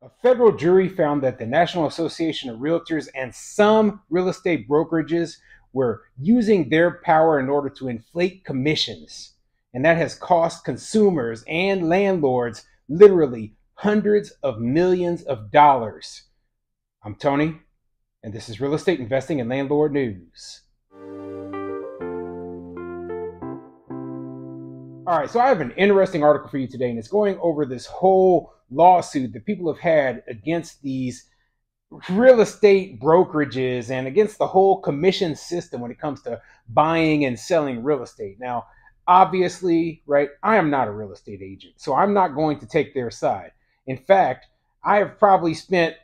A federal jury found that the National Association of Realtors and some real estate brokerages were using their power in order to inflate commissions. And that has cost consumers and landlords literally hundreds of millions of dollars. I'm Tony, and this is Real Estate Investing and Landlord News. All right, so I have an interesting article for you today, and it's going over this whole lawsuit that people have had against these real estate brokerages and against the whole commission system when it comes to buying and selling real estate. Now, obviously, right, I am not a real estate agent, so I'm not going to take their side. In fact, I have probably spent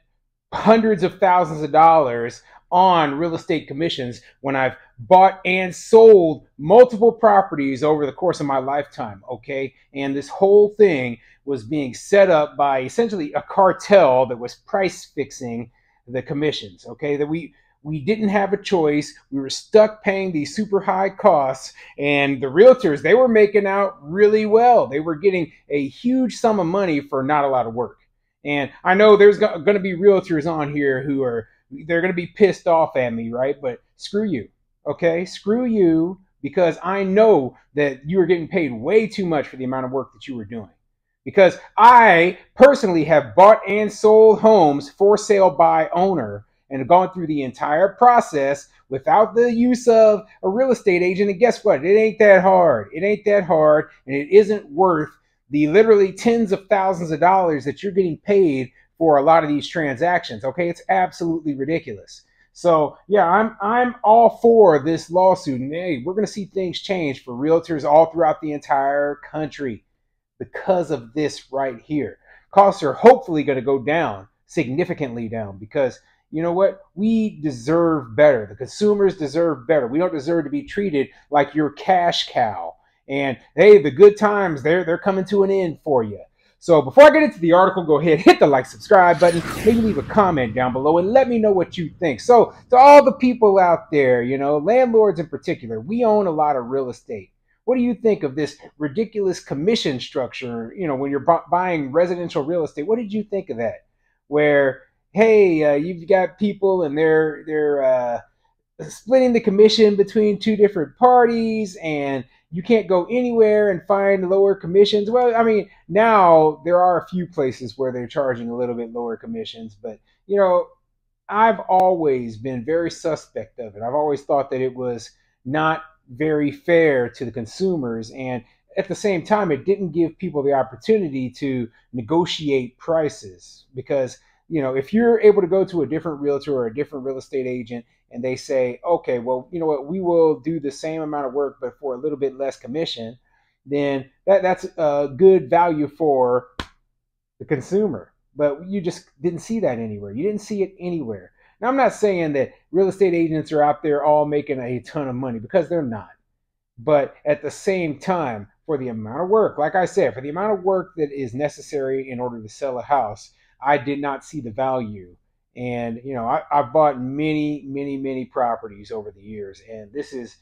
hundreds of thousands of dollars on real estate commissions when I've bought and sold multiple properties over the course of my lifetime, okay? And this whole thing was being set up by essentially a cartel that was price fixing the commissions, okay? That we didn't have a choice. We were stuck paying these super high costs, and the realtors, they were making out really well. They were getting a huge sum of money for not a lot of work. And I know there's going to be realtors on here who are, they're going to be pissed off at me, right? But screw you, okay? Screw you, because I know that you are getting paid way too much for the amount of work that you were doing. Because I personally have bought and sold homes for sale by owner and have gone through the entire process without the use of a real estate agent. And guess what? It ain't that hard. It ain't that hard, and it isn't worth the literally tens of thousands of dollars that you're getting paid for a lot of these transactions. Okay, it's absolutely ridiculous. So yeah, I'm all for this lawsuit, and hey, we're going to see things change for realtors all throughout the entire country because of this right here. Costs are hopefully going to go down, significantly down, because you know what? We deserve better. The consumers deserve better. We don't deserve to be treated like your cash cow. And hey, the good times, they're coming to an end for you. So before I get into the article, go ahead, hit the like, subscribe button, maybe leave a comment down below and let me know what you think. So to all the people out there, you know, landlords in particular, we own a lot of real estate. What do you think of this ridiculous commission structure? You know, when you're buying residential real estate, what did you think of that? Where, hey, you've got people and they're splitting the commission between two different parties, and you can't go anywhere and find lower commissions. Well, I mean, now there are a few places where they're charging a little bit lower commissions, but you know, I've always been very suspect of it. I've always thought that it was not very fair to the consumers, and at the same time, it didn't give people the opportunity to negotiate prices. Because you know, if you're able to go to a different realtor or a different real estate agent and they say, okay, well, you know what, we will do the same amount of work but for a little bit less commission, then that's a good value for the consumer. But you just didn't see that anywhere. You didn't see it anywhere. Now, I'm not saying that real estate agents are out there all making a ton of money, because they're not. But at the same time, for the amount of work, like I said, for the amount of work that is necessary in order to sell a house, I did not see the value. And, you know, I've bought many properties over the years, and this is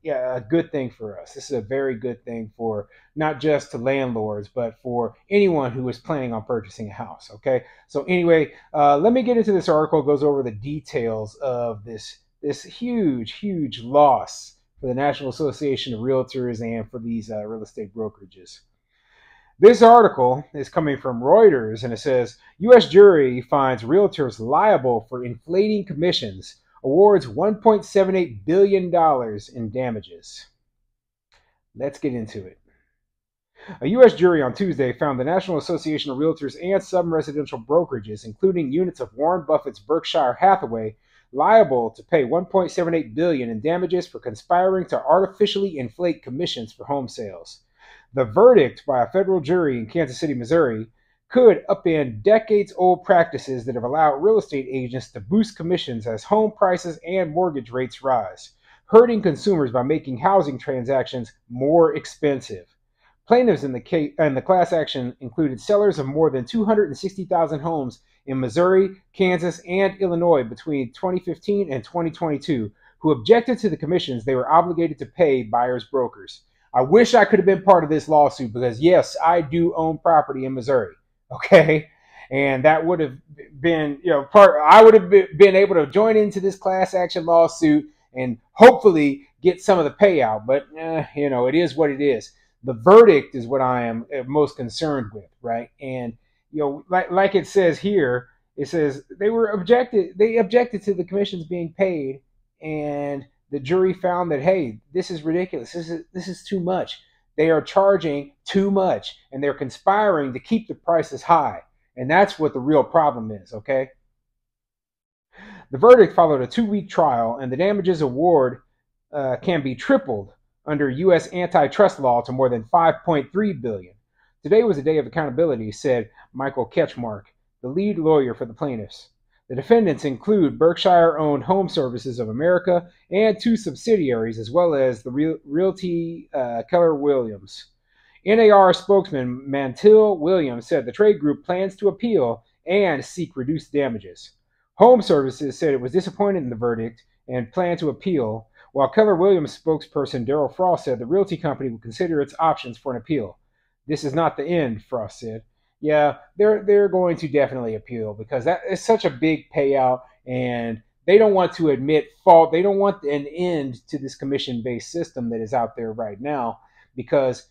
a good thing for us. This is a very good thing for not just to landlords, but for anyone who is planning on purchasing a house. Okay. So anyway, let me get into this article. It goes over the details of this huge loss for the National Association of Realtors and for these real estate brokerages. This article is coming from Reuters, and it says, U.S. jury finds realtors liable for inflating commissions, awards $1.78 billion in damages. Let's get into it. A U.S. jury on Tuesday found the National Association of Realtors and some residential brokerages, including units of Warren Buffett's Berkshire Hathaway, liable to pay $1.78 billion in damages for conspiring to artificially inflate commissions for home sales. The verdict by a federal jury in Kansas City, Missouri, could upend decades-old practices that have allowed real estate agents to boost commissions as home prices and mortgage rates rise, hurting consumers by making housing transactions more expensive. Plaintiffs in the class action included sellers of more than 260,000 homes in Missouri, Kansas, and Illinois between 2015 and 2022, who objected to the commissions they were obligated to pay buyers' brokers. I wish I could have been part of this lawsuit, because yes, I do own property in Missouri. Okay. And that would have been, part. I would have been able to join into this class action lawsuit and hopefully get some of the payout. But it is what it is. The verdict is what I am most concerned with, right? And like it says here, it says they objected to the commissions being paid, and the jury found that, hey, this is ridiculous. This is too much. They are charging too much, and they're conspiring to keep the prices high. And that's what the real problem is, okay? The verdict followed a 2-week trial, and the damages award can be tripled under U.S. antitrust law to more than $5.3 billion. Today was a day of accountability, said Michael Ketchmark, the lead lawyer for the plaintiffs. The defendants include Berkshire-owned Home Services of America and 2 subsidiaries, as well as the Realty Keller Williams. NAR spokesman Mantil Williams said the trade group plans to appeal and seek reduced damages. Home Services said it was disappointed in the verdict and planned to appeal, while Keller Williams spokesperson Daryl Frost said the realty company will consider its options for an appeal. This is not the end, Frost said. Yeah, they're going to definitely appeal because that is such a big payout, and they don't want to admit fault. They don't want an end to this commission-based system that is out there right now, because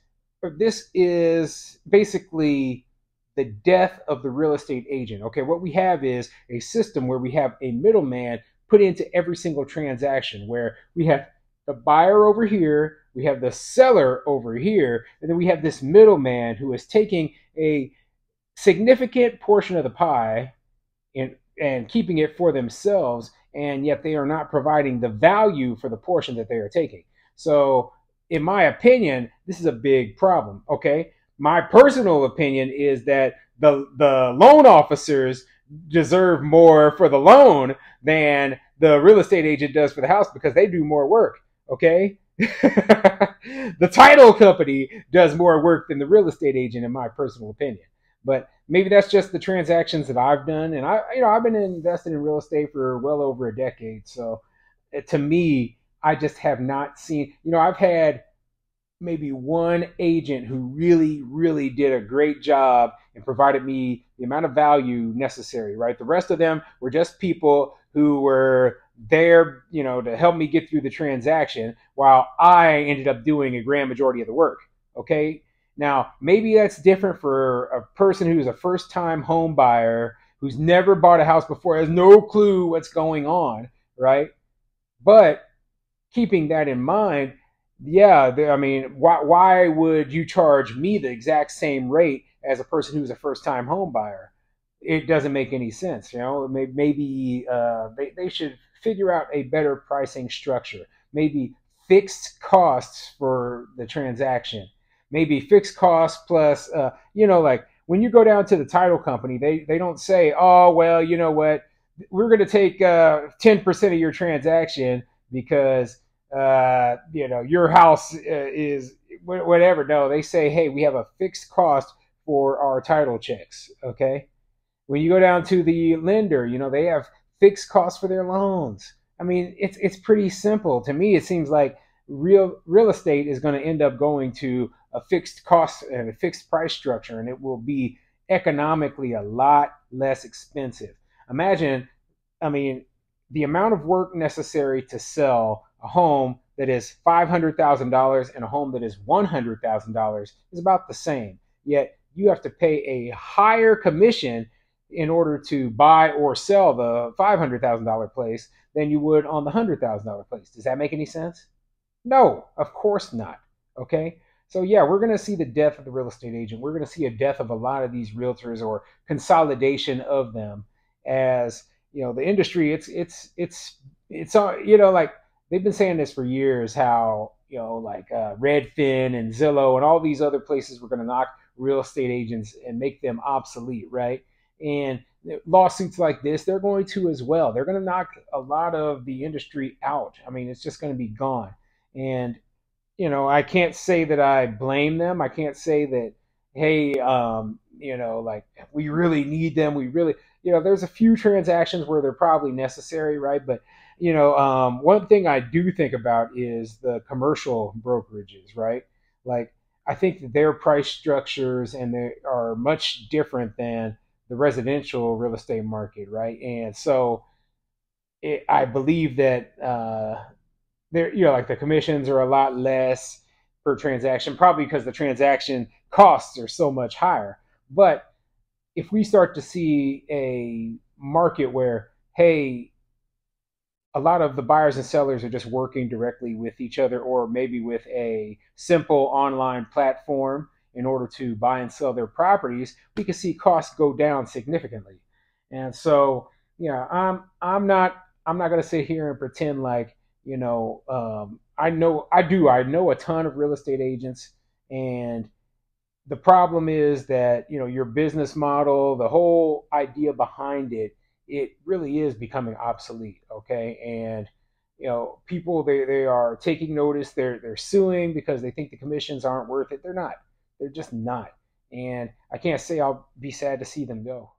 this is basically the death of the real estate agent. Okay, what we have is a system where we have a middleman put into every single transaction, where we have the buyer over here, we have the seller over here, and then we have this middleman who is taking a significant portion of the pie and keeping it for themselves, and yet they are not providing the value for the portion that they are taking. So, in my opinion, this is a big problem. Okay, my personal opinion is that the loan officers deserve more for the loan than the real estate agent does for the house, because they do more work. Okay, the title company does more work than the real estate agent, in my personal opinion. But maybe that's just the transactions that I've done, and I've been invested in real estate for well over a decade. So, to me, I just have not seen. I've had maybe one agent who really, really did a great job and provided me the amount of value necessary, right? The rest of them were just people who were there, to help me get through the transaction, while I ended up doing a grand majority of the work. Okay. Now, maybe that's different for a person who's a first-time home buyer, who's never bought a house before, has no clue what's going on, right? But keeping that in mind, yeah, I mean, why would you charge me the exact same rate as a person who's a first-time home buyer? It doesn't make any sense. Maybe they should figure out a better pricing structure. Maybe fixed costs for the transaction. Maybe fixed costs plus, like when you go down to the title company, they don't say, oh, well, you know what, we're going to take 10% of your transaction because your house is whatever. No, they say, hey, we have a fixed cost for our title checks. Okay. When you go down to the lender, they have fixed costs for their loans. I mean, it's pretty simple. To me, it seems like real estate is going to end up going to a fixed cost and a fixed price structure, and it will be economically a lot less expensive. Imagine, I mean, the amount of work necessary to sell a home that is $500,000 and a home that is $100,000 is about the same. Yet you have to pay a higher commission in order to buy or sell the $500,000 place than you would on the $100,000 place. Does that make any sense? No, of course not. Okay. So yeah, we're going to see the death of the real estate agent. We're going to see a death of a lot of these realtors, or consolidation of them, as the industry. It's like they've been saying this for years, how like Redfin and Zillow and all these other places were going to knock real estate agents and make them obsolete, right? And lawsuits like this, they're going to as well. They're going to knock a lot of the industry out. I mean, it's just going to be gone. And I can't say that I blame them. I can't say that, hey, like we really need them. We really, there's a few transactions where they're probably necessary, right? But, one thing I do think about is the commercial brokerages, right? Like, I think that their price structures and they are much different than the residential real estate market, right? And so I believe that there, like the commissions are a lot less per transaction, probably because the transaction costs are so much higher. But if we start to see a market where, hey, a lot of the buyers and sellers are just working directly with each other, or maybe with a simple online platform in order to buy and sell their properties, we can see costs go down significantly. And so, yeah, I'm not going to sit here and pretend like, I know a ton of real estate agents, and the problem is that, your business model, the whole idea behind it, it really is becoming obsolete. Okay. And people, they are taking notice. They're suing because they think the commissions aren't worth it. They're not. They're just not. And I can't say I'll be sad to see them go.